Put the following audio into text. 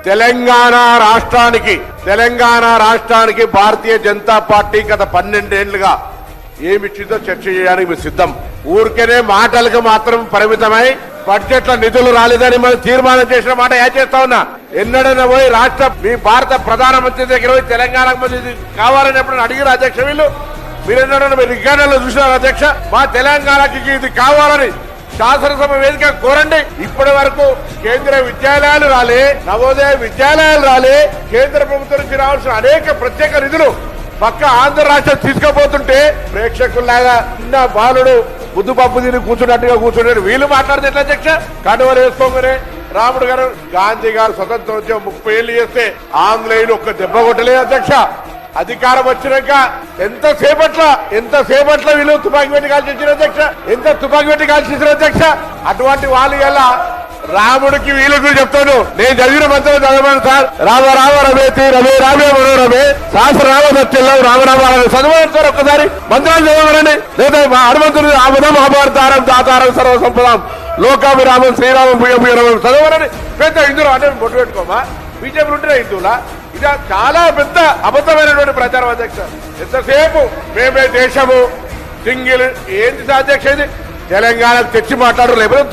తెలంగాణ రాష్ట్రానికి భారతీయ జనతా పార్టీ గత 12 ఏళ్లుగా ఏమిచ్చిందో చర్చ చేయడానికి మేము సిద్ధం. ఊరికేనే మాటలకు మాత్రం పరిమితమై బడ్జెట్ లో నిధులు రాలేదని మనం తీర్మానం చేసిన మాట చేస్తా ఉన్నా. ఎన్నడైనా పోయి మీ భారత ప్రధానమంత్రి దగ్గర పోయి తెలంగాణకు మంది కావాలని ఎప్పుడు అడిగిన అధ్యక్ష వీళ్ళు మీరు ఎన్నడైనా మీరు రికార్డులో చూసినారు అధ్యక్ష? మా తెలంగాణకి ఇది కావాలని శాసనసభ వేదిక కోరండి. ఇప్పటి వరకు కేంద్ర విద్యాలయాలు రాలే, నవోదయ విద్యాలయాలు రాలే, కేంద్ర ప్రభుత్వం నుంచి రావాల్సిన అనేక ప్రత్యేక నిధులు పక్క ఆంధ్ర రాష్ట్రం తీసుకుపోతుంటే ప్రేక్షకుల్లాగా చిన్న బాలుడు ముద్దుపప్పు తిని కూర్చున్నట్టుగా కూర్చుంటారు. వీళ్ళు మాట్లాడితే ఎట్లా అధ్యక్ష? కండువలు వేసుకోగానే రాముడు గారు గాంధీ గారు స్వతంత్రోద్యమం 30 ఏళ్లు చేస్తే ఆంగ్లేయులు ఒక్క దెబ్బ కొట్టలేదు అధ్యక్ష. అధికారం వచ్చినాక ఎంతసేపట్ల వీళ్ళు తుపాకీ పెట్టి కాల్చేసిన అధ్యక్ష, ఎంత తుపాకీ పెట్టి కాల్చేసిన అధ్యక్ష. అటువంటి వాళ్ళు ఎలా రాముడికి వీళ్ళకు చెప్తాను. నేను చదివిన మంత్రులు చదవను సార్. రామ రామ రమేతి రమే రామే మనో రమే శాస్త్ర రామదత్తిలో రామరామ చదవను సార్. ఒక్కసారి మంత్రాలు చదవరండి. లేదా హనుమంతుడు ఆపదం అభారతారం దాతారం సర్వ సంపదం లోకాభిరామం శ్రీరామం పుయ్యపుయ్యరామం చదవరని పెద్ద హిందువులు అంటే బొట్టు పెట్టుకోమా? బీజేపీ ఉంటే హిందువులా? ఇది చాలా పెద్ద అబద్ధమైనటువంటి ప్రచారం అధ్యక్ష. ఎంతసేపు మేమే దేశము సింగిల్ ఏంటి అధ్యక్ష? ఇది తెలంగాణకు తెచ్చి మాట్లాడరు లేకపోతే